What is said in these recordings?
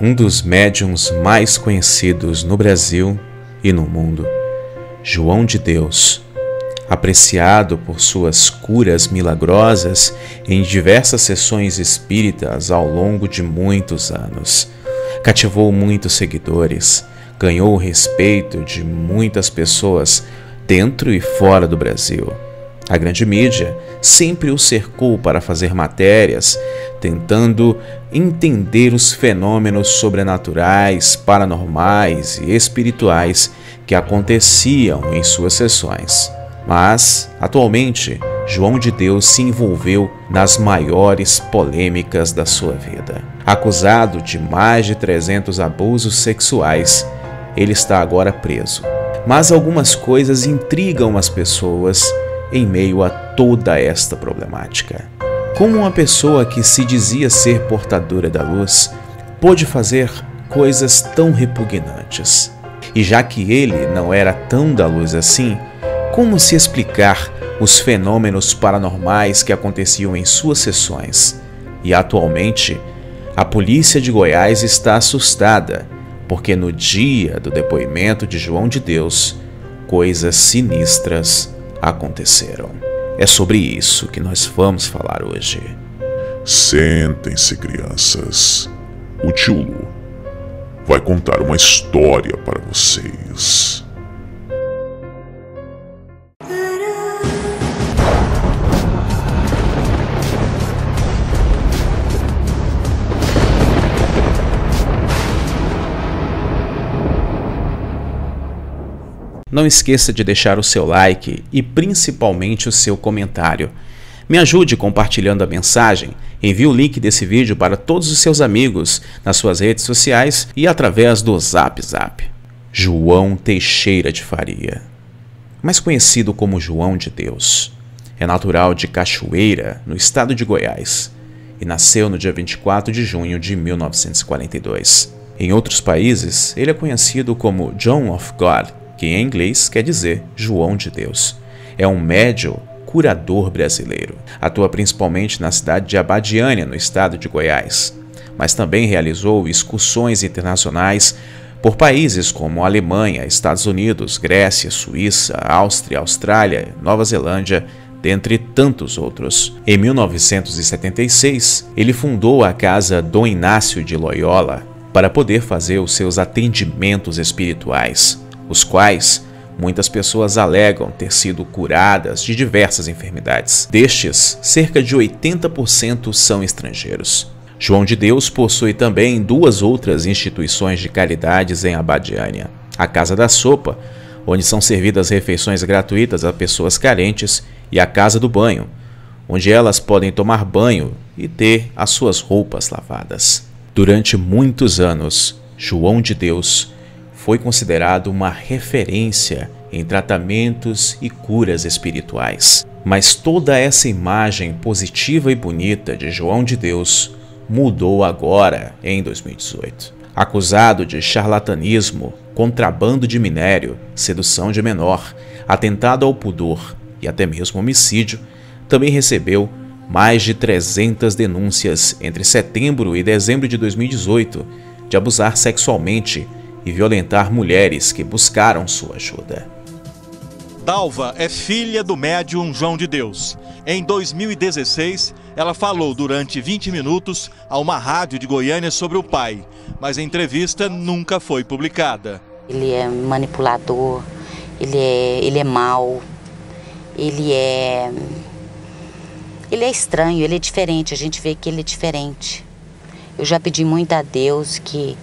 um dos médiuns mais conhecidos no Brasil e no mundo, João de Deus, apreciado por suas curas milagrosas em diversas sessões espíritas ao longo de muitos anos, cativou muitos seguidores, ganhou o respeito de muitas pessoas dentro e fora do Brasil. A grande mídia sempre o cercou para fazer matérias, tentando entender os fenômenos sobrenaturais, paranormais e espirituais que aconteciam em suas sessões. Mas, atualmente, João de Deus se envolveu nas maiores polêmicas da sua vida. Acusado de mais de 300 abusos sexuais, ele está agora preso. Mas algumas coisas intrigam as pessoas em meio a toda esta problemática. Como uma pessoa que se dizia ser portadora da luz pôde fazer coisas tão repugnantes? E já que ele não era tão da luz assim, como se explicar os fenômenos paranormais que aconteciam em suas sessões? E atualmente, a polícia de Goiás está assustada, porque no dia do depoimento de João de Deus, coisas sinistras aconteceram. É sobre isso que nós vamos falar hoje. Sentem-se, crianças. O tio Lu vai contar uma história para vocês. Não esqueça de deixar o seu like e principalmente o seu comentário. Me ajude compartilhando a mensagem, envie o link desse vídeo para todos os seus amigos nas suas redes sociais e através do Zap. João Teixeira de Faria, mais conhecido como João de Deus, é natural de Cachoeira, no estado de Goiás, e nasceu no dia 24 de junho de 1942. Em outros países, ele é conhecido como John of God, que em inglês quer dizer João de Deus. É um médium curador brasileiro. Atua principalmente na cidade de Abadiânia, no estado de Goiás, mas também realizou excursões internacionais por países como Alemanha, Estados Unidos, Grécia, Suíça, Áustria, Austrália, Nova Zelândia, dentre tantos outros. Em 1976, ele fundou a Casa Dom Inácio de Loyola para poder fazer os seus atendimentos espirituais, os quais muitas pessoas alegam ter sido curadas de diversas enfermidades. Destes, cerca de 80% são estrangeiros. João de Deus possui também duas outras instituições de caridades em Abadiânia: a Casa da Sopa, onde são servidas refeições gratuitas a pessoas carentes, e a Casa do Banho, onde elas podem tomar banho e ter as suas roupas lavadas. Durante muitos anos, João de Deus foi considerado uma referência em tratamentos e curas espirituais. Mas toda essa imagem positiva e bonita de João de Deus mudou agora, em 2018. Acusado de charlatanismo, contrabando de minério, sedução de menor, atentado ao pudor e até mesmo homicídio, também recebeu mais de 300 denúncias entre setembro e dezembro de 2018 de abusar sexualmente e violentar mulheres que buscaram sua ajuda. Dalva é filha do médium João de Deus. Em 2016, ela falou durante 20 minutos a uma rádio de Goiânia sobre o pai, mas a entrevista nunca foi publicada. Ele é manipulador, ele é mau, ele é estranho, ele é diferente, a gente vê que ele é diferente. Eu já pedi muito a Deus que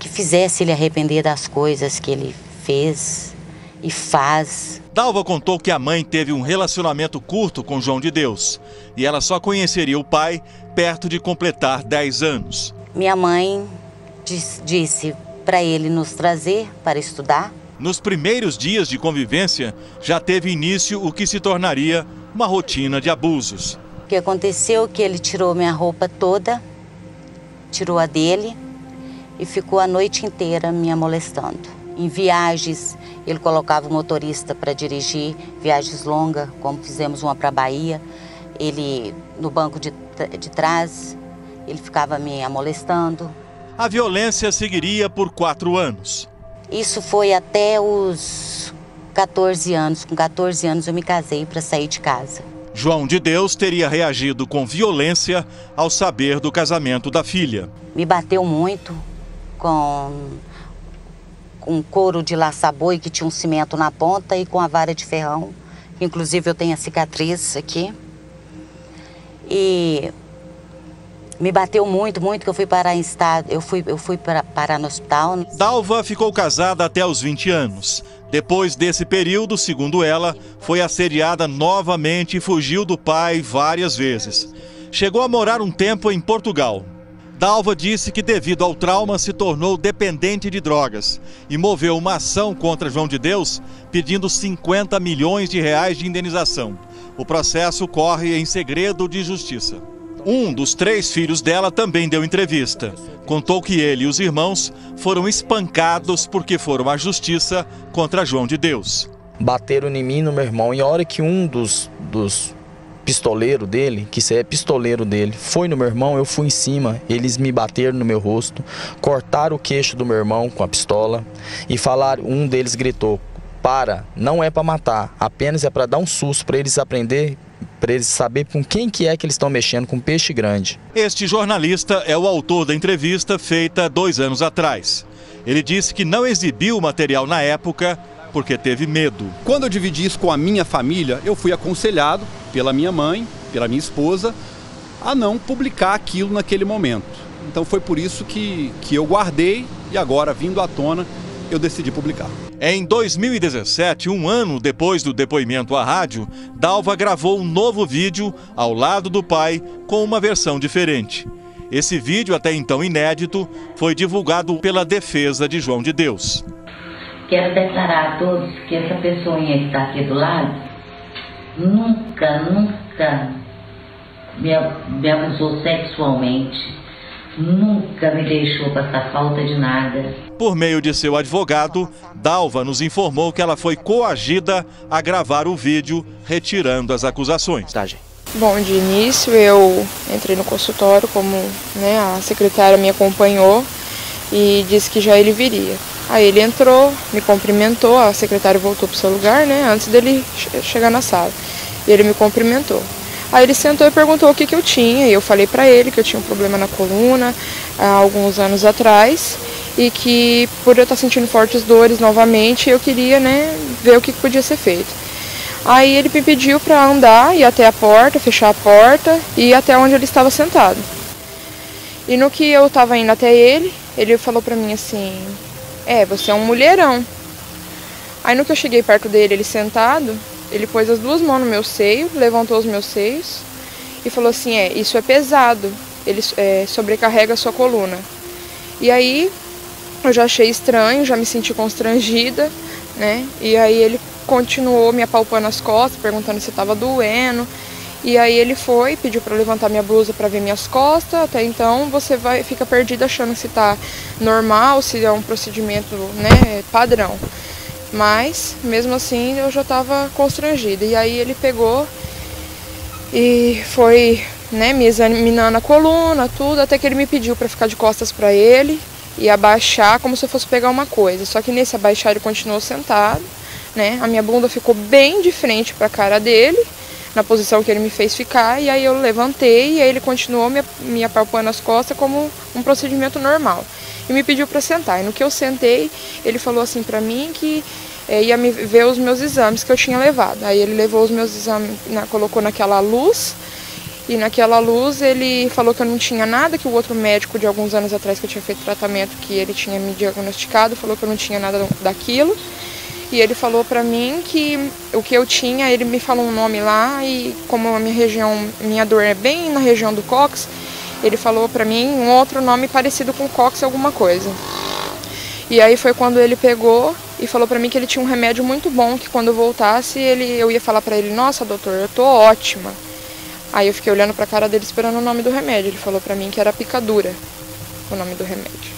fizesse ele arrepender das coisas que ele fez e faz. Dalva contou que a mãe teve um relacionamento curto com João de Deus e ela só conheceria o pai perto de completar 10 anos. Minha mãe disse para ele nos trazer para estudar. Nos primeiros dias de convivência, já teve início o que se tornaria uma rotina de abusos. O que aconteceu é que ele tirou minha roupa toda, tirou a dele e ficou a noite inteira me molestando. Em viagens, ele colocava o motorista para dirigir, viagens longas, como fizemos uma para a Bahia. Ele, no banco de trás, ele ficava me molestando. A violência seguiria por 4 anos. Isso foi até os 14 anos. Com 14 anos eu me casei para sair de casa. João de Deus teria reagido com violência ao saber do casamento da filha. Me bateu muito com um couro de laçar-boi que tinha um cimento na ponta e com a vara de ferrão. Inclusive eu tenho a cicatriz aqui. E me bateu muito que eu fui parar em estado. Eu fui parar no hospital. Dalva ficou casada até os 20 anos. Depois desse período, segundo ela, foi assediada novamente e fugiu do pai várias vezes. Chegou a morar um tempo em Portugal. Dalva disse que devido ao trauma se tornou dependente de drogas e moveu uma ação contra João de Deus pedindo 50 milhões de reais de indenização. O processo corre em segredo de justiça. Um dos 3 filhos dela também deu entrevista. Contou que ele e os irmãos foram espancados porque foram à justiça contra João de Deus. Bateram em mim e no meu irmão, e a hora que um dos pistoleiros dele, que é pistoleiro dele, foi no meu irmão, eu fui em cima, eles me bateram no meu rosto, cortaram o queixo do meu irmão com a pistola e falaram, um deles gritou, não é para matar, apenas é para dar um susto para eles aprender, para eles saberem com quem que é que eles estão mexendo, com peixe grande. Este jornalista é o autor da entrevista feita 2 anos atrás. Ele disse que não exibiu o material na época porque teve medo. Quando eu dividi isso com a minha família, eu fui aconselhado pela minha mãe, pela minha esposa, a não publicar aquilo naquele momento. Então foi por isso que eu guardei e agora, vindo à tona, eu decidi publicar. Em 2017, um ano depois do depoimento à rádio, Dalva gravou um novo vídeo ao lado do pai com uma versão diferente. Esse vídeo, até então inédito, foi divulgado pela defesa de João de Deus. Quero declarar a todos que essa pessoinha que está aqui do lado nunca me abusou sexualmente, nunca me deixou passar falta de nada. Por meio de seu advogado, Dalva nos informou que ela foi coagida a gravar o vídeo, retirando as acusações. Bom, de início eu entrei no consultório, como a secretária me acompanhou e disse que já ele viria. Aí ele entrou, me cumprimentou, a secretária voltou para o seu lugar, antes dele chegar na sala. E ele me cumprimentou. Aí ele sentou e perguntou o que eu tinha, e eu falei para ele que eu tinha um problema na coluna há alguns anos atrás, e que por eu estar sentindo fortes dores novamente, eu queria ver o que podia ser feito. Aí ele me pediu para andar, ir até a porta, fechar a porta e ir até onde ele estava sentado. E no que eu estava indo até ele falou para mim assim, você é um mulherão. Aí no que eu cheguei perto dele, ele sentado, ele pôs as 2 mãos no meu seio, levantou os meus seios e falou assim, isso é pesado, ele sobrecarrega a sua coluna. E aí eu já achei estranho, já me senti constrangida, E aí ele continuou me apalpando as costas, perguntando se estava doendo. E aí ele foi, pediu para levantar minha blusa para ver minhas costas. Até então você fica perdida achando se está normal, se é um procedimento padrão. Mas mesmo assim eu já estava constrangida. E aí ele pegou e foi me examinando a coluna, tudo, até que ele me pediu para ficar de costas para ele e abaixar como se eu fosse pegar uma coisa. Só que nesse abaixar ele continuou sentado, A minha bunda ficou bem de frente para a cara dele, na posição que ele me fez ficar, e aí eu levantei e aí ele continuou me apalpando as costas como um procedimento normal. E me pediu para sentar. E no que eu sentei, ele falou assim para mim que ia me ver os meus exames que eu tinha levado. Aí ele levou os meus exames, colocou naquela luz, e naquela luz ele falou que eu não tinha nada, que o outro médico de alguns anos atrás que eu tinha feito tratamento, que ele tinha me diagnosticado, falou que eu não tinha nada daquilo. E ele falou pra mim que o que eu tinha, ele me falou um nome lá, e como a minha dor é bem na região do cóccix, ele falou pra mim um outro nome parecido com cóccix alguma coisa. E aí foi quando ele pegou e falou pra mim que ele tinha um remédio muito bom, que quando eu voltasse eu ia falar pra ele, nossa doutor, eu tô ótima. Aí eu fiquei olhando pra cara dele esperando o nome do remédio, ele falou pra mim que era picadura, o nome do remédio.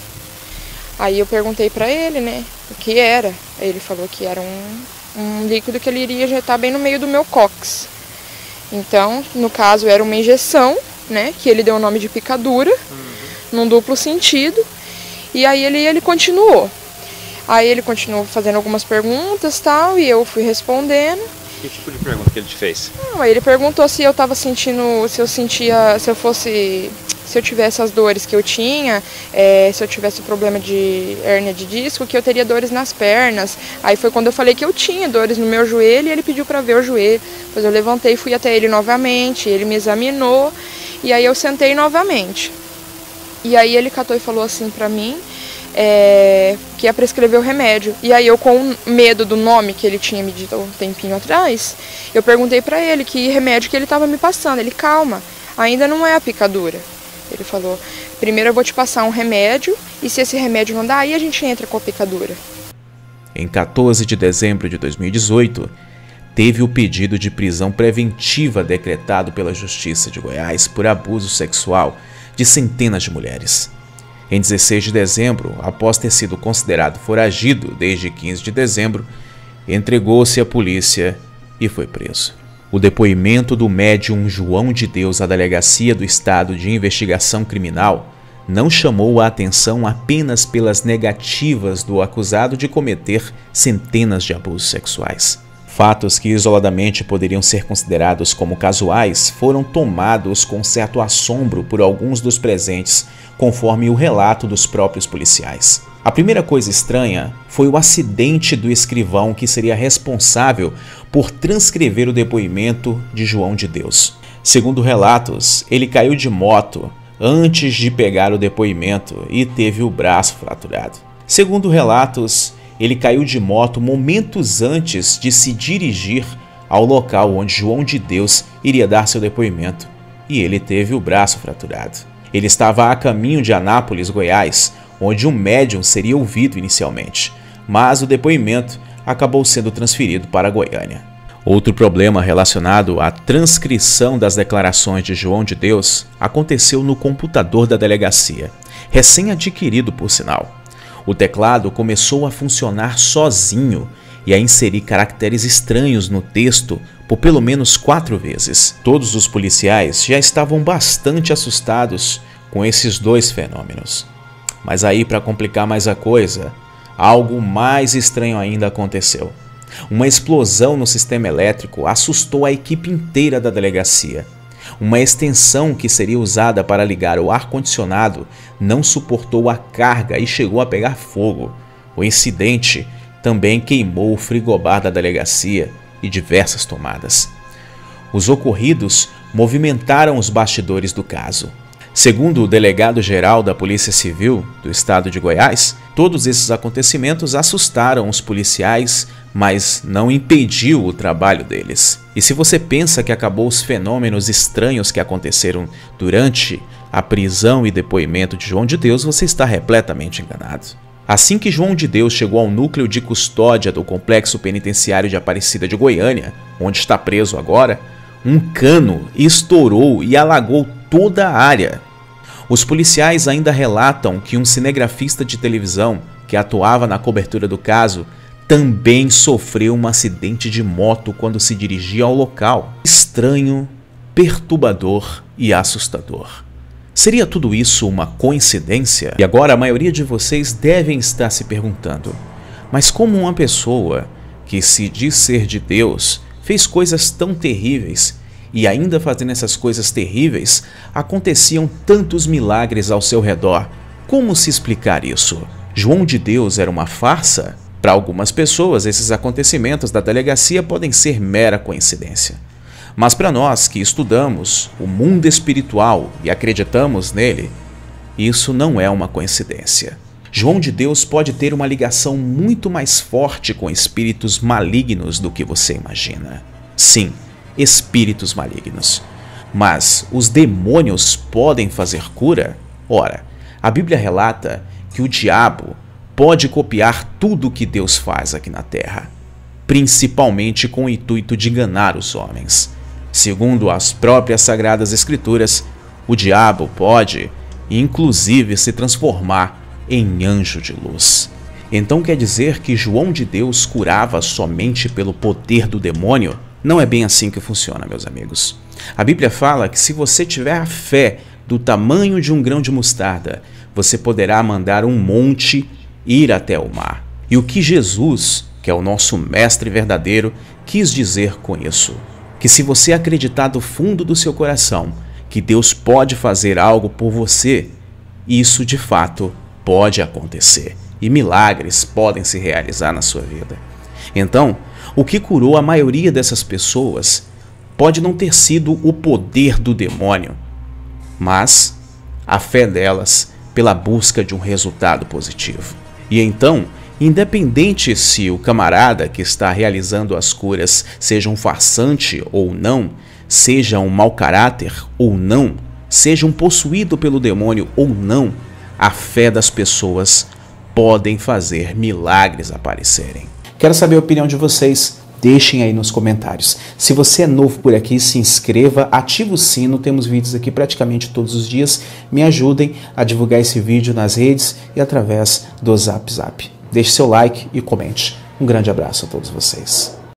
Aí eu perguntei pra ele, o que era. Aí ele falou que era um líquido que ele iria injetar bem no meio do meu cóccix. Então, no caso, era uma injeção, que ele deu o nome de picadura, num duplo sentido. E aí ele continuou. Aí ele continuou fazendo algumas perguntas, tal, e eu fui respondendo. Que tipo de pergunta que ele te fez? Não, ele perguntou se eu tava sentindo, se eu tivesse as dores que eu tinha, se eu tivesse o problema de hérnia de disco, que eu teria dores nas pernas. Aí foi quando eu falei que eu tinha dores no meu joelho e ele pediu para ver o joelho. Depois eu levantei e fui até ele novamente, ele me examinou e aí eu sentei novamente. E aí ele catou e falou assim para mim, que ia prescrever o remédio. E aí eu, com medo do nome que ele tinha me dito um tempinho atrás, eu perguntei para ele que remédio que ele estava me passando. Ele, calma, ainda não é a picadura. Ele falou, primeiro eu vou te passar um remédio e se esse remédio não dá, aí a gente entra com a picadura. Em 14 de dezembro de 2018, teve o pedido de prisão preventiva decretado pela Justiça de Goiás por abuso sexual de centenas de mulheres. Em 16 de dezembro, após ter sido considerado foragido desde 15 de dezembro, entregou-se à polícia e foi preso. O depoimento do médium João de Deus à Delegacia do Estado de Investigação Criminal não chamou a atenção apenas pelas negativas do acusado de cometer centenas de abusos sexuais. Fatos que isoladamente poderiam ser considerados como casuais foram tomados com certo assombro por alguns dos presentes, conforme o relato dos próprios policiais. A primeira coisa estranha foi o acidente do escrivão que seria responsável por transcrever o depoimento de João de Deus. Segundo relatos, ele caiu de moto antes de pegar o depoimento e teve o braço fraturado. Segundo relatos, ele caiu de moto momentos antes de se dirigir ao local onde João de Deus iria dar seu depoimento, e ele teve o braço fraturado. Ele estava a caminho de Anápolis, Goiás, onde um médium seria ouvido inicialmente, mas o depoimento acabou sendo transferido para Goiânia. Outro problema relacionado à transcrição das declarações de João de Deus aconteceu no computador da delegacia, recém-adquirido por sinal. O teclado começou a funcionar sozinho e a inserir caracteres estranhos no texto por pelo menos 4 vezes. Todos os policiais já estavam bastante assustados com esses dois fenômenos. Mas aí, para complicar mais a coisa, algo mais estranho ainda aconteceu. Uma explosão no sistema elétrico assustou a equipe inteira da delegacia. Uma extensão que seria usada para ligar o ar-condicionado não suportou a carga e chegou a pegar fogo. O incidente também queimou o frigobar da delegacia e diversas tomadas. Os ocorridos movimentaram os bastidores do caso. Segundo o delegado-geral da Polícia Civil do Estado de Goiás, todos esses acontecimentos assustaram os policiais, mas não impediu o trabalho deles. E se você pensa que acabou os fenômenos estranhos que aconteceram durante a prisão e depoimento de João de Deus, você está repletamente enganado. Assim que João de Deus chegou ao núcleo de custódia do Complexo Penitenciário de Aparecida de Goiânia, onde está preso agora, um cano estourou e alagou toda a área. Os policiais ainda relatam que um cinegrafista de televisão que atuava na cobertura do caso também sofreu um acidente de moto quando se dirigia ao local. Estranho, perturbador e assustador. Seria tudo isso uma coincidência? E agora a maioria de vocês devem estar se perguntando, mas como uma pessoa que se diz ser de Deus fez coisas tão terríveis e ainda fazendo essas coisas terríveis aconteciam tantos milagres ao seu redor? Como se explicar isso? João de Deus era uma farsa? Para algumas pessoas, esses acontecimentos da delegacia podem ser mera coincidência. Mas para nós que estudamos o mundo espiritual e acreditamos nele, isso não é uma coincidência. João de Deus pode ter uma ligação muito mais forte com espíritos malignos do que você imagina. Sim, espíritos malignos. Mas os demônios podem fazer cura? Ora, a Bíblia relata que o diabo pode copiar tudo o que Deus faz aqui na terra, principalmente com o intuito de enganar os homens. Segundo as próprias Sagradas Escrituras, o diabo pode, inclusive, se transformar em anjo de luz. Então quer dizer que João de Deus curava somente pelo poder do demônio? Não é bem assim que funciona, meus amigos. A Bíblia fala que se você tiver a fé do tamanho de um grão de mostarda, você poderá mandar um monte ir até o mar. E o que Jesus, que é o nosso mestre verdadeiro, quis dizer com isso? Que se você acreditar do fundo do seu coração que Deus pode fazer algo por você, isso de fato pode acontecer e milagres podem se realizar na sua vida. Então, o que curou a maioria dessas pessoas pode não ter sido o poder do demônio, mas a fé delas pela busca de um resultado positivo. E então, independente se o camarada que está realizando as curas seja um farsante ou não, seja um mau caráter ou não, seja um possuído pelo demônio ou não, a fé das pessoas podem fazer milagres aparecerem. Quero saber a opinião de vocês. Deixem aí nos comentários. Se você é novo por aqui, se inscreva, ative o sino, temos vídeos aqui praticamente todos os dias. Me ajudem a divulgar esse vídeo nas redes e através do Zap Zap. Deixe seu like e comente. Um grande abraço a todos vocês.